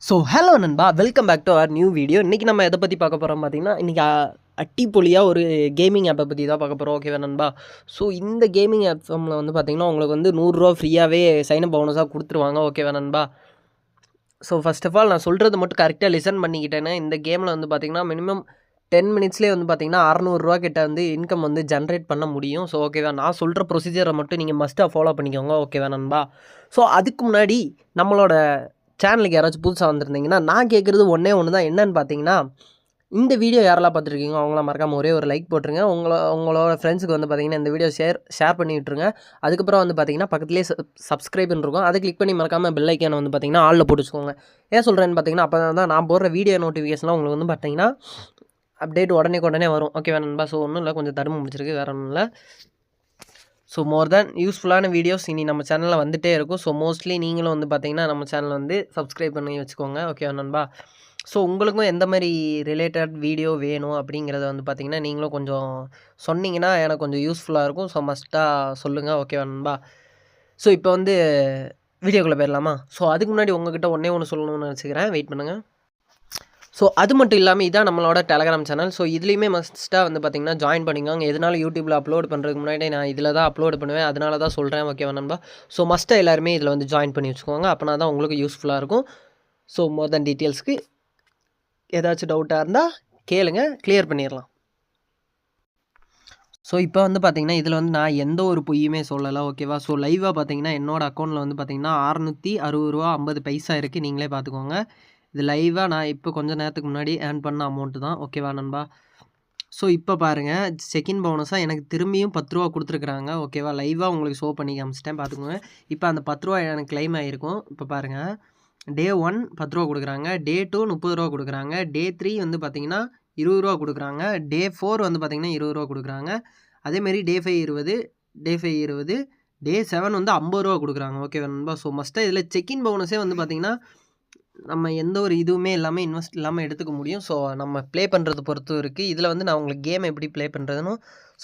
So hello நண்பா, welcome back to our new video. இன்றைக்கி நம்ம எதை பற்றி பார்க்க போகிறோம் பார்த்தீங்கன்னா, இன்றைக்கி அட்டிப்பொலியாக ஒரு கேமிங் ஆப்பை பற்றி தான் பார்க்க போகிறோம். ஓகேவா நண்பா? ஸோ இந்த கேமிங் ஆப்பில் வந்து பார்த்திங்கன்னா உங்களுக்கு வந்து 100 ஃப்ரீயாகவே சைன் அப் போனஸாக கொடுத்துருவாங்க. ஓகேவா நண்பா? ஸோ ஃபர்ஸ்ட் ஆஃப் ஆல் நான் சொல்கிறது மட்டும் கரெக்டாக லிசன் பண்ணிக்கிட்டேன்னா, இந்த கேமில் வந்து பார்த்திங்கன்னா மினிமம் 10 மினிட்ஸ்லேயே வந்து பார்த்திங்கன்னா 600 கிட்ட வந்து இன்கம் வந்து ஜென்ரேட் பண்ண முடியும். ஸோ ஓகேவா, நான் சொல்கிற ப்ரொசீஜரை மட்டும் நீங்கள் மஸ்ட்டாக ஃபாலோ பண்ணிக்கோங்க. ஓகேவா நண்பா? ஸோ அதுக்கு முன்னாடி நம்மளோட சேனலுக்கு யாராச்சும் புதுசாக வந்திருந்தீங்கன்னா, நான் கேட்குறது ஒன்றே ஒன்று தான். என்னன்னு பார்த்தீங்கன்னா, இந்த வீடியோ யாரெல்லாம் பார்த்துருக்கீங்க அவங்களாம் மறக்காமல் ஒரே ஒரு லைக் போட்டுருங்க. உங்களோட ஃப்ரெண்ட்ஸுக்கு வந்து பார்த்தீங்கன்னா இந்த வீடியோ ஷேர் பண்ணி விட்டுருங்க. அதுக்கப்புறம் வந்து பார்த்தீங்கன்னா பக்கத்துலேயே சப்ஸ்கிரைப்னு இருக்கும், அதை கிளிக் பண்ணி மறக்காமல் பெல் ஐக்கானை வந்து பார்த்தீங்கன்னா ஆலில் போட்டு வச்சுக்கோங்க. ஏன் சொல்கிறேன்னு பார்த்தீங்கன்னா, அப்போ தான் நான் போடுற வீடியோ நோட்டிஃபிகேஷன்லாம் உங்களுக்கு வந்து பார்த்தீங்கன்னா அப்டேட் உடனே வரும். ஓகேவா நண்பா? ஸோ ஒன்றும் இல்லை, கொஞ்சம் தடுமை முடிச்சிருக்கு, வேறு ஒன்றும் இல்லை. ஸோ மோர் தேன் யூஸ்ஃபுல்லான வீடியோஸ் இனி நம்ம சேனலில் வந்துகிட்டே இருக்கும். ஸோ மோஸ்ட்லி நீங்களும் வந்து பார்த்தீங்கன்னா நம்ம சேனலை வந்து சப்ஸ்கிரைப் பண்ணி வச்சுக்கோங்க. ஓகே நண்பா? ஸோ உங்களுக்கும் எந்த மாதிரி ரிலேட்டட் வீடியோ வேணும் அப்படிங்கிறத வந்து பார்த்தீங்கன்னா நீங்களும் கொஞ்சம் சொன்னீங்கன்னா எனக்கு கொஞ்சம் யூஸ்ஃபுல்லாக இருக்கும். ஸோ மஸ்ட்டாக சொல்லுங்கள். ஓகேவா நண்பா? ஸோ இப்போ வந்து வீடியோக்குள்ளே போயிடலாமா? ஸோ அதுக்கு முன்னாடி உங்ககிட்ட ஒன்று சொல்லணும்னு நினச்சிக்கிறேன். வெயிட் பண்ணுங்கள். ஸோ அது மட்டும் இல்லாமல் இதான் நம்மளோட டெலகிராம் சேனல். ஸோ இதுலேயுமே மஸ்ட்டாக வந்து பார்த்திங்கன்னா ஜாயின் பண்ணிக்கோங்க. எதனாலும் யூடியூப்பில் அப்லோட் பண்ணுறதுக்கு முன்னாடி நான் இதில் தான் அப்லோட் பண்ணுவேன், அதனால தான் சொல்கிறேன். ஓகேவா நண்பா? ஸோ மஸ்ட்டாக எல்லாருமே இதில் வந்து ஜாயின் பண்ணி வச்சுக்கோங்க. அப்போனா தான் உங்களுக்கு யூஸ்ஃபுல்லாக இருக்கும். ஸோ மோர் தென் டீட்டெயில்ஸ்க்கு ஏதாச்சும் டவுட்டாக இருந்தால் கேளுங்க, கிளியர் பண்ணிடலாம். ஸோ இப்போ வந்து பார்த்திங்கன்னா இதில் வந்து நான் எந்த ஒரு பொய்யுமே சொல்லலை. ஓகேவா? ஸோ லைவாக பார்த்திங்கன்னா என்னோடய அக்கௌண்ட்டில் வந்து பார்த்திங்கன்னா 660 ரூபா 50 பைசா இருக்குது. நீங்களே பார்த்துக்கோங்க. இது லைவாக நான் இப்போ கொஞ்சம் நேரத்துக்கு முன்னாடி ஏர்ன் பண்ண அமௌண்ட்டு தான். ஓகேவா நண்பா? ஸோ இப்போ பாருங்கள், செகண்ட் போனஸாக எனக்கு திரும்பியும் 10 ரூபா கொடுத்துருக்குறாங்க. ஓகேவா? லைவாக உங்களுக்கு ஷோ பண்ணி காமிச்சிட்டேன், பார்த்துக்கோங்க. இப்போ அந்த 10 ரூபா எனக்கு கிளைம் ஆகிருக்கும். இப்போ பாருங்கள், டே 1 10 ரூபா கொடுக்குறாங்க, டே 2 30 ரூபா கொடுக்குறாங்க, டே 3 வந்து பார்த்திங்கன்னா 20 ரூபா கொடுக்குறாங்க, டே 4 வந்து பார்த்திங்கன்னா 20 ரூபா கொடுக்குறாங்க. அதேமாரி டே 5 20, டே 5 20, டே 7 வந்து 50 ரூபா கொடுக்குறாங்க. ஓகேவா நண்பா? ஸோ மஸ்ட்டாக இதில் செக்இன் போனஸே வந்து பார்த்திங்கன்னா நம்ம எந்த ஒரு இதுவுமே இல்லாமல் இன்வெஸ்ட் இல்லாமல் எடுத்துக்க முடியும். ஸோ நம்ம ப்ளே பண்ணுறது பொறுத்து இருக்குது. இதில் வந்து நான் உங்களுக்கு கேம் எப்படி ப்ளே பண்ணுறதுன்னு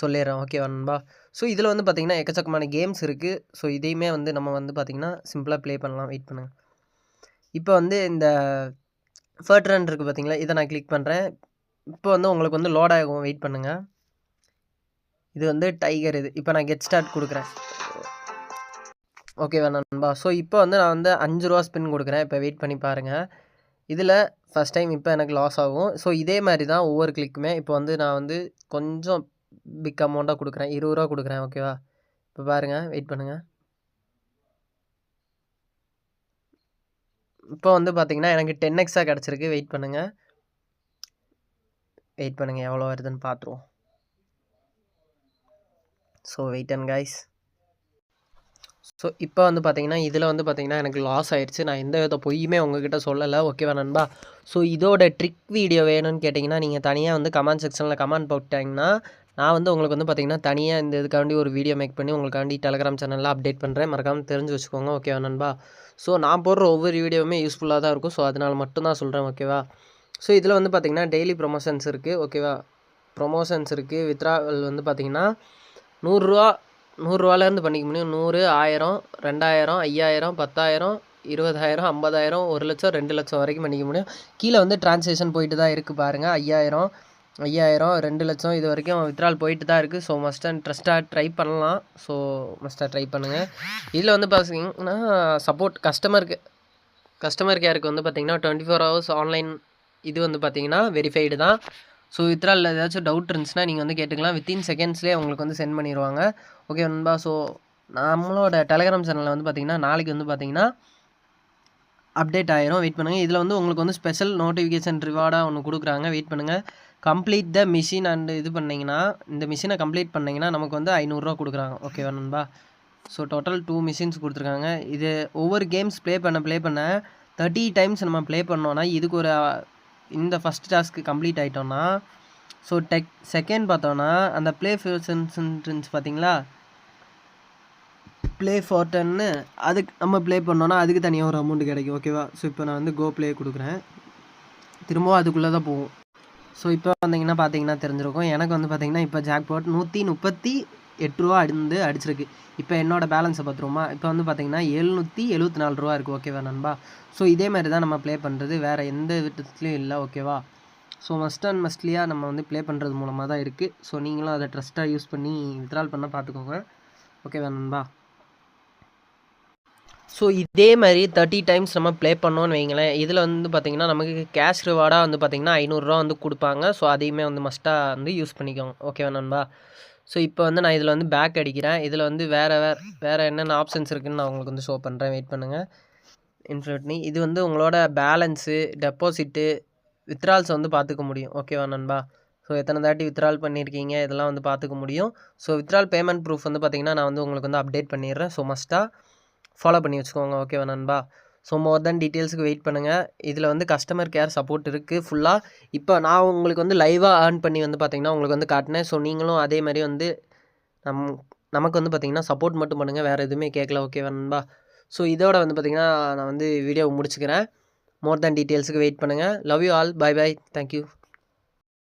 சொல்லிடுறேன். ஓகேவா நண்பா? ஸோ இதில் வந்து பார்த்திங்கன்னா எக்கச்சக்கமான கேம்ஸ் இருக்குது. ஸோ இதையுமே வந்து நம்ம வந்து பார்த்திங்கன்னா சிம்பிளாக ப்ளே பண்ணலாம். வெயிட் பண்ணுங்கள். இப்போ வந்து இந்த ஃபர்ட்ரன் இருக்குது பார்த்திங்களா, இதை நான் கிளிக் பண்ணுறேன். இப்போ வந்து உங்களுக்கு வந்து லோட் ஆகும். வெயிட் பண்ணுங்கள். இது வந்து டைகர். இது இப்போ நான் கெட் ஸ்டார்ட் கொடுக்குறேன். ஓகேவா நண்பா? ஸோ இப்போ வந்து நான் வந்து 5 ரூபா ஸ்பின் கொடுக்குறேன். இப்போ வெயிட் பண்ணி பாருங்கள். இதில் ஃபஸ்ட் டைம் இப்போ எனக்கு லாஸ் ஆகும். ஸோ இதே மாதிரி தான் ஒவ்வொரு கிளிக்குமே. இப்போ வந்து நான் வந்து கொஞ்சம் பிக் அமௌண்ட்டாக கொடுக்குறேன், 20 ரூபா கொடுக்குறேன். ஓகேவா? இப்போ பாருங்கள், வெயிட் பண்ணுங்கள். இப்போ வந்து பார்த்திங்கன்னா எனக்கு 10x கிடச்சிருக்கு. வெயிட் பண்ணுங்கள், எவ்வளோ வருதுன்னு பார்த்துருவோம். So wait and guys. So இப்போ வந்து பார்த்திங்கன்னா இதில் வந்து பார்த்திங்கன்னா எனக்கு லாஸ் ஆயிடுச்சு. நான் எந்த வித பொய்யுமே உங்ககிட்ட சொல்லலை. ஓகேவா நண்பா? ஸோ இதோட ட்ரிக் வீடியோ வேணும்னு கேட்டிங்கன்னா நீங்கள் தனியாக வந்து கமெண்ட் செக்ஷனில் கமெண்ட் போட்டாங்கன்னா நான் வந்து உங்களுக்கு வந்து பார்த்திங்கன்னா தனியாக இந்த இதுக்காண்டி ஒரு வீடியோ மேக் பண்ணி உங்களுக்காண்டி டெலகிராம் சேனலில் அப்டேட் பண்ணுறேன். மறக்காமல் தெரிஞ்சு வச்சுக்கோங்க. ஓகேவா நண்பா? ஸோ நான் போடுற ஒவ்வொரு வீடியோவுமே யூஸ்ஃபுல்லாக தான் இருக்கும். ஸோ அதனால் மட்டும்தான் சொல்கிறேன். ஓகேவா? ஸோ இதில் வந்து பார்த்திங்கன்னா டெய்லி ப்ரொமோஷன்ஸ் இருக்குது. ஓகேவா? ப்ரொமோஷன்ஸ் இருக்குது. வித்ராவல் வந்து பார்த்திங்கன்னா 100ரூவாலேருந்து பண்ணிக்க முடியும். 100, 1000, 2000, 5000, 10,000, 20,000, 50,000, 1 லட்சம், 2 லட்சம் வரைக்கும் பண்ணிக்க முடியும். கீழே வந்து டிரான்சேக்ஷன் போயிட்டு தான் இருக்குது பாருங்கள். 5000, 2 லட்சம் இது வரைக்கும் வித்ரால் போயிட்டு தான் இருக்குது. ஸோ மஸ்ட் அண்ட் ட்ரஸ்ட்டாக ட்ரை பண்ணலாம். ஸோ மஸ்ட்டாக ட்ரை பண்ணுங்கள். இதில் வந்து பார்த்தீங்கன்னா சப்போர்ட் கஸ்டமர் கேருக்கு வந்து பார்த்திங்கன்னா 24 ஹவர்ஸ் ஆன்லைன். இது வந்து பார்த்திங்கன்னா வெரிஃபைடு தான். ஸோ வித்ரால் ஏதாச்சும் டவுட் இருந்துச்சுன்னா நீங்கள் வந்து கேட்டுக்கலாம். வித்தின் செகண்ட்ஸ்லேயே உங்களுக்கு வந்து சென்ட் பண்ணிடுவாங்க. ஓகே நண்பா? ஸோ நம்மளோட டெலகிராம் சேனலில் வந்து பார்த்திங்கன்னா நாளைக்கு வந்து பார்த்திங்கன்னா அப்டேட் ஆயிரும். வெயிட் பண்ணுங்கள். இதில் வந்து உங்களுக்கு வந்து ஸ்பெஷல் நோட்டிஃபிகேஷன் ரிவார்டாக ஒன்று கொடுக்குறாங்க. வெயிட் பண்ணுங்கள். கம்ப்ளீட் த மிஷின் அண்டு இது பண்ணிங்கன்னா, இந்த மிஷினை கம்ப்ளீட் பண்ணிங்கன்னா நமக்கு வந்து 500 கொடுக்குறாங்க. ஓகேவா நண்பா? ஸோ டோட்டல் 2 மிஷின்ஸ் கொடுத்துருக்காங்க. இது ஒவ்வொரு கேம்ஸ் ப்ளே பண்ண 30 டைம்ஸ் நம்ம ப்ளே பண்ணோன்னா இதுக்கு ஒரு இந்த ஃபஸ்ட் டாஸ்க்கு கம்ப்ளீட் ஆகிட்டோன்னா ஸோ செகண்ட் பார்த்தோன்னா அந்த ப்ளே சென்டென்ஸ் பார்த்தீங்களா, ப்ளே ஃபார் 10 அதுக்கு நம்ம ப்ளே பண்ணோன்னா அதுக்கு தனியாக ஒரு அமௌண்ட் கிடைக்கும். ஓகேவா? ஸோ இப்போ நான் வந்து கோ ப்ளே கொடுக்குறேன். திரும்பவும் அதுக்குள்ளே தான் போகும். ஸோ இப்போ வந்தீங்கன்னா பார்த்தீங்கன்னா தெரிஞ்சிருக்கும். எனக்கு வந்து பார்த்திங்கன்னா இப்போ ஜாக்பாட் 138 8 ரூபா வந்து அடிச்சிருக்கு. இப்போ என்னோட பேலன்ஸை பார்த்துருவோமா? இப்போ வந்து பார்த்தீங்கன்னா 774 ரூபா இருக்குது. ஓகேவா நண்பா? ஸோ இதே மாதிரி தான் நம்ம ப்ளே பண்ணுறது, வேறு எந்த விதத்துலையும் இல்லை. ஓகேவா? ஸோ மஸ்ட் அண்ட் மஸ்ட்லியாக நம்ம வந்து ப்ளே பண்ணுறது மூலமாக தான் இருக்குது. ஸோ நீங்களும் அதை ட்ரஸ்ட்டாக யூஸ் பண்ணி வித்ட்ரால் பண்ண பார்த்துக்கோங்க. ஓகேவா நண்பா? ஸோ இதே மாதிரி 30 டைம்ஸ் நம்ம ப்ளே பண்ணோன்னு வைங்களேன், இதில் வந்து பார்த்திங்கன்னா நமக்கு கேஷ் ரிவார்டாக வந்து பார்த்திங்கன்னா 500 வந்து கொடுப்பாங்க. ஸோ அதையுமே வந்து மஸ்ட்டாக வந்து யூஸ் பண்ணிக்கோங்க. ஓகேவா நண்பா? ஸோ இப்போ வந்து நான் இதில் வந்து பேக் அடிக்கிறேன். இதில் வந்து வேறு என்னென்ன ஆப்ஷன்ஸ் இருக்குதுன்னு நான் உங்களுக்கு வந்து ஷோ பண்ணுறேன். வெயிட் பண்ணுங்கள். இன்ஃபினிட்னி இது வந்து உங்களோட பேலன்ஸு, டெபாசிட்டு, வித்ட்ரால்ஸ் வந்து பார்த்துக்க முடியும். ஓகேவா நண்பா? ஸோ எத்தனை தாட்டி வித்ட்ரால் பண்ணியிருக்கீங்க இதெல்லாம் வந்து பார்த்துக்க முடியும். ஸோ வித்ட்ரால் பேமெண்ட் ப்ரூஃப் வந்து பார்த்திங்கன்னா நான் வந்து உங்களுக்கு வந்து அப்டேட் பண்ணிடுறேன். ஸோ மஸ்ட்டாக ஃபாலோ பண்ணி வச்சுக்கோங்க. ஓகேவா நண்பா? ஸோ மோர் தென் டீட்டெயில்ஸுக்கு வெயிட் பண்ணுங்கள். இதில் வந்து கஸ்டமர் கேர் சப்போர்ட் இருக்குது ஃபுல்லாக. இப்போ நான் உங்களுக்கு வந்து லைவாக ஏர்ன் பண்ணி வந்து பார்த்திங்கன்னா உங்களுக்கு வந்து காட்டினேன். ஸோ நீங்களும் அதே மாதிரி வந்து நமக்கு வந்து பார்த்திங்கன்னா சப்போர்ட் மட்டும் பண்ணுங்கள், வேறு எதுவுமே கேட்கல. ஓகேவா நண்பா? ஸோ இதோட வந்து பார்த்திங்கன்னா நான் வந்து வீடியோவை முடிச்சுக்கிறேன். மோர் தென் டீட்டெயில்ஸுக்கு வெயிட் பண்ணுங்கள். Love you all. Bye bye. Thank you.